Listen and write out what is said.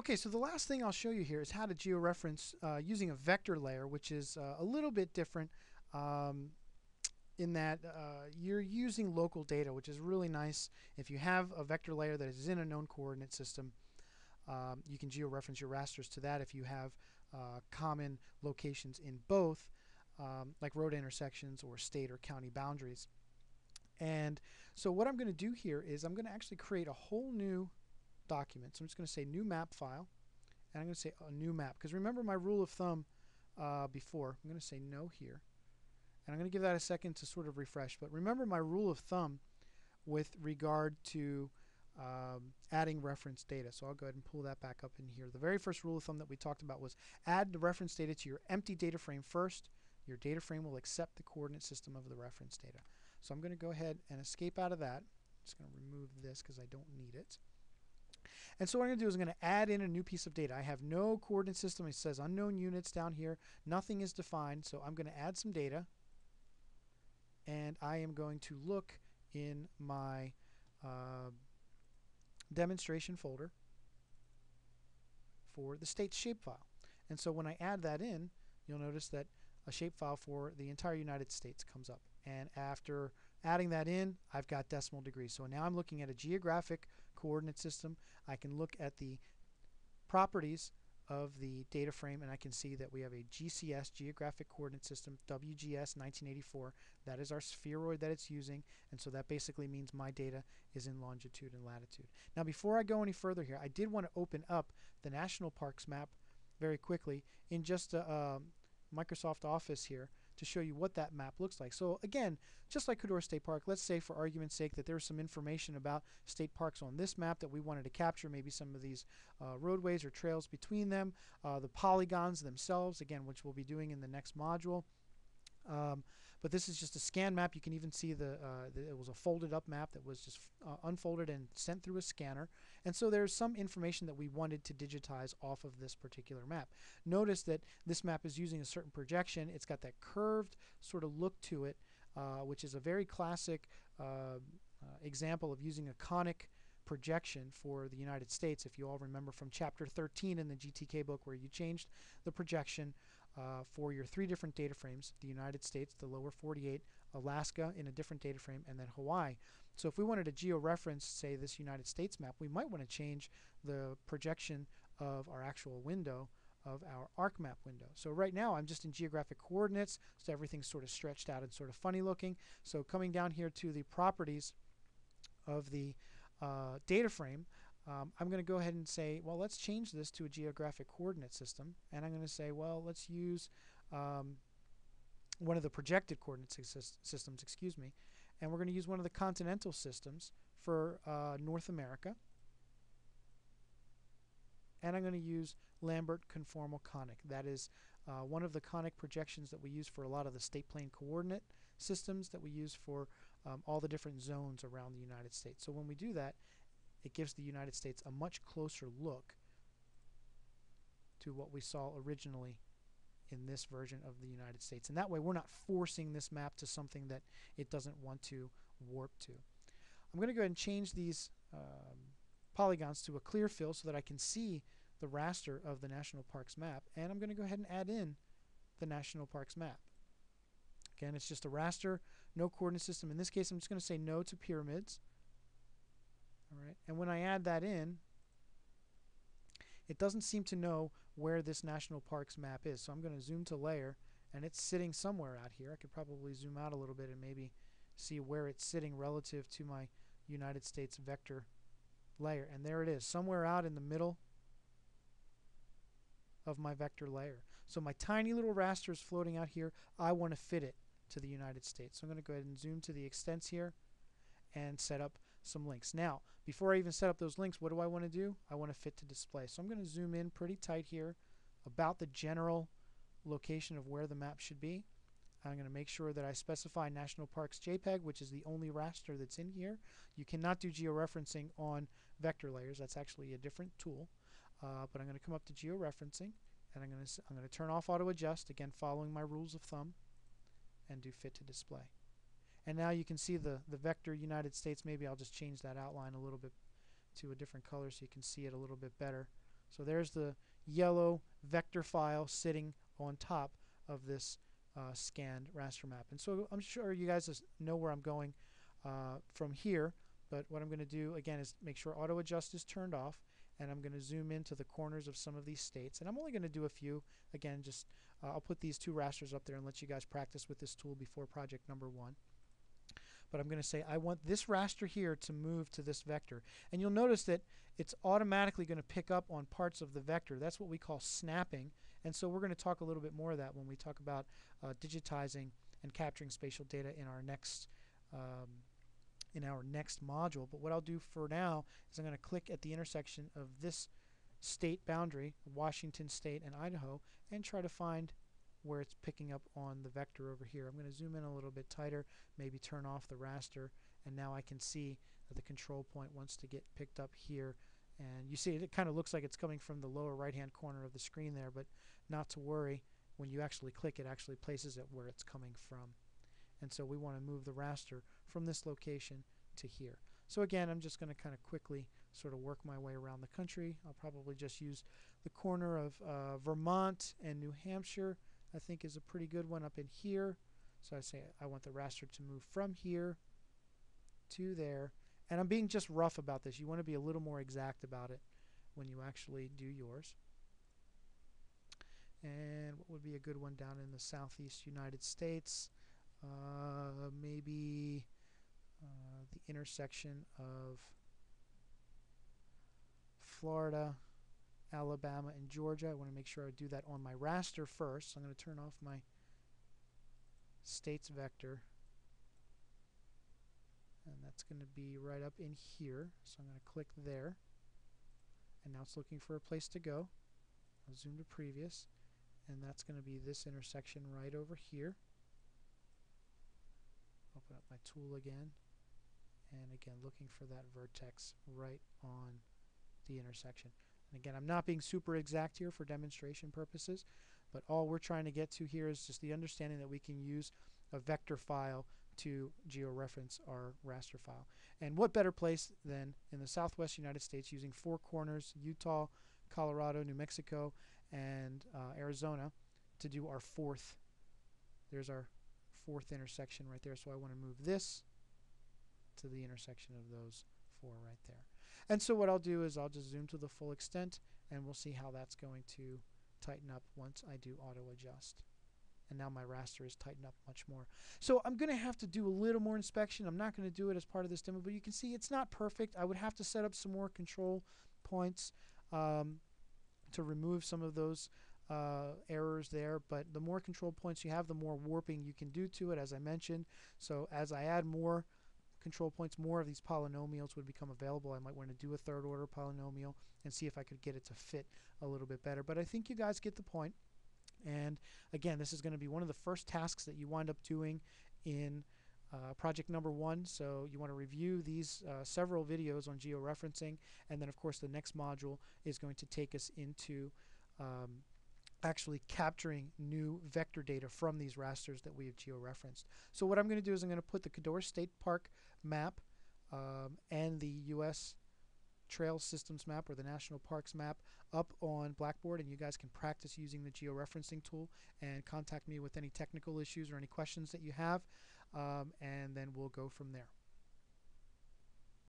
Okay, so the last thing I'll show you here is how to georeference using a vector layer, which is a little bit different um, in that you're using local data, which is really nice. If you have a vector layer that is in a known coordinate system, you can georeference your rasters to that if you have common locations in both, like road intersections or state or county boundaries. And so what I'm going to do here is I'm going to actually create a whole new document. So I'm just going to say new map file, and I'm going to say a new map, because remember my rule of thumb before. I'm going to say no here, and I'm going to give that a second to sort of refresh. But remember my rule of thumb with regard to adding reference data. So I'll go ahead and pull that back up in here. The very first rule of thumb that we talked about was add the reference data to your empty data frame first. Your data frame will accept the coordinate system of the reference data. So I'm going to go ahead and escape out of that. I'm just going to remove this because I don't need it. And so what I'm going to do is I'm going to add in a new piece of data. I have no coordinate system. It says unknown units down here. Nothing is defined. So I'm going to add some data. And I am going to look in my demonstration folder for the state's shapefile. And so when I add that in, you'll notice that a shapefile for the entire United States comes up. And after adding that in, I've got decimal degrees. So now I'm looking at a geographic coordinate system. I can look at the properties of the data frame, and I can see that we have a GCS, Geographic Coordinate System, WGS 1984. That is our spheroid that it's using, and so that basically means my data is in longitude and latitude. Now before I go any further here, I did want to open up the National Parks map very quickly in just a Microsoft Office here to show you what that map looks like. So again, just like Cador State Park, let's say for argument's sake that there's some information about state parks on this map that we wanted to capture, maybe some of these roadways or trails between them, the polygons themselves, again, which we'll be doing in the next module. But this is just a scan map. You can even see it was a folded up map that was just unfolded and sent through a scanner. And so there's some information that we wanted to digitize off of this particular map. Notice that this map is using a certain projection. It's got that curved sort of look to it, which is a very classic example of using a conic projection for the United States. If you all remember from chapter 13 in the GTK book, where you changed the projection for your three different data frames: the United States, the lower 48, Alaska in a different data frame, and then Hawaii. So if we wanted to georeference, say, this United States map, we might want to change the projection of our actual window of our ArcMap window. So right now I'm just in geographic coordinates, so everything's sort of stretched out and sort of funny looking. So coming down here to the properties of the data frame, I'm going to go ahead and say, well, let's change this to a geographic coordinate system. And I'm going to say, well, let's use one of the projected coordinate systems, excuse me. And we're going to use one of the continental systems for North America. And I'm going to use Lambert conformal conic. That is one of the conic projections that we use for a lot of the state plane coordinate systems that we use for all the different zones around the United States. So when we do that, it gives the United States a much closer look to what we saw originally in this version of the United States. And that way we're not forcing this map to something that it doesn't want to warp to. I'm going to go ahead and change these polygons to a clear fill so that I can see the raster of the National Parks map, and I'm going to go ahead and add in the National Parks map. Again, it's just a raster, no coordinate system. In this case, I'm just going to say no to pyramids. All right, and when I add that in, it doesn't seem to know where this National Parks map is. So I'm going to zoom to layer, and it's sitting somewhere out here. I could probably zoom out a little bit and maybe see where it's sitting relative to my United States vector layer. And there it is, somewhere out in the middle of my vector layer. So my tiny little raster is floating out here. I want to fit it to the United States. So I'm going to go ahead and zoom to the extents here and set up some links. Now, before I even set up those links, what do I want to do? I want to fit to display. So I'm going to zoom in pretty tight here about the general location of where the map should be. I'm going to make sure that I specify National Parks JPEG, which is the only raster that's in here. You cannot do georeferencing on vector layers. That's actually a different tool. But I'm going to come up to georeferencing, and I'm going to turn off auto adjust, again following my rules of thumb, and do fit to display. And now you can see the vector United States. Maybe I'll just change that outline a little bit to a different color so you can see it a little bit better So there's the yellow vector file sitting on top of this scanned raster map. And so I'm sure you guys know where I'm going from here, but what I'm going to do again is make sure auto adjust is turned off, and I'm going to zoom into the corners of some of these states, and I'm only going to do a few. Again, just I'll put these two rasters up there and let you guys practice with this tool before project number 1. But I'm going to say I want this raster here to move to this vector, and you'll notice that it's automatically going to pick up on parts of the vector. That's what we call snapping, and so we're going to talk a little bit more of that when we talk about digitizing and capturing spatial data in our next module. But what I'll do for now is I'm going to click at the intersection of this state boundary, Washington State and Idaho, and try to find where it's picking up on the vector over here. I'm going to zoom in a little bit tighter, maybe turn off the raster, and now I can see that the control point wants to get picked up here. And you see it kind of looks like it's coming from the lower right hand corner of the screen there, but not to worry. When you actually click, it actually places it where it's coming from. And so we want to move the raster from this location to here. So again, I'm just going to kind of quickly sort of work my way around the country. I'll probably just use the corner of Vermont and New Hampshire. I think is a pretty good one up in here. So I say I want the raster to move from here to there. And I'm being just rough about this. You want to be a little more exact about it when you actually do yours. And what would be a good one down in the southeast United States? Maybe the intersection of Florida, Alabama, and Georgia. I want to make sure I do that on my raster first. So I'm going to turn off my states vector. And that's going to be right up in here. So I'm going to click there. And now it's looking for a place to go. I'll zoom to previous. And that's going to be this intersection right over here. Open up my tool again. And again, looking for that vertex right on the intersection. And again, I'm not being super exact here for demonstration purposes, but all we're trying to get to here is just the understanding that we can use a vector file to georeference our raster file. And what better place than in the southwest United States using 4 corners, Utah, Colorado, New Mexico, and Arizona, to do our 4th. There's our 4th intersection right there. So I want to move this to the intersection of those 4 right there. And so what I'll do is I'll just zoom to the full extent, and we'll see how that's going to tighten up once I do auto adjust. And now my raster is tightened up much more. So I'm going to have to do a little more inspection. I'm not going to do it as part of this demo, but you can see it's not perfect. I would have to set up some more control points to remove some of those errors there. But the more control points you have, the more warping you can do to it, as I mentioned. So as I add more control points, more of these polynomials would become available. I might want to do a 3rd order polynomial and see if I could get it to fit a little bit better. But I think you guys get the point. And again, this is going to be one of the first tasks that you wind up doing in project number 1. So you want to review these several videos on georeferencing, and then of course the next module is going to take us into actually capturing new vector data from these rasters that we have georeferenced. So what I'm going to do is I'm going to put the Cador State Park map and the U.S. Trail Systems map, or the National Parks map, up on Blackboard, and you guys can practice using the georeferencing tool and contact me with any technical issues or any questions that you have, and then we'll go from there.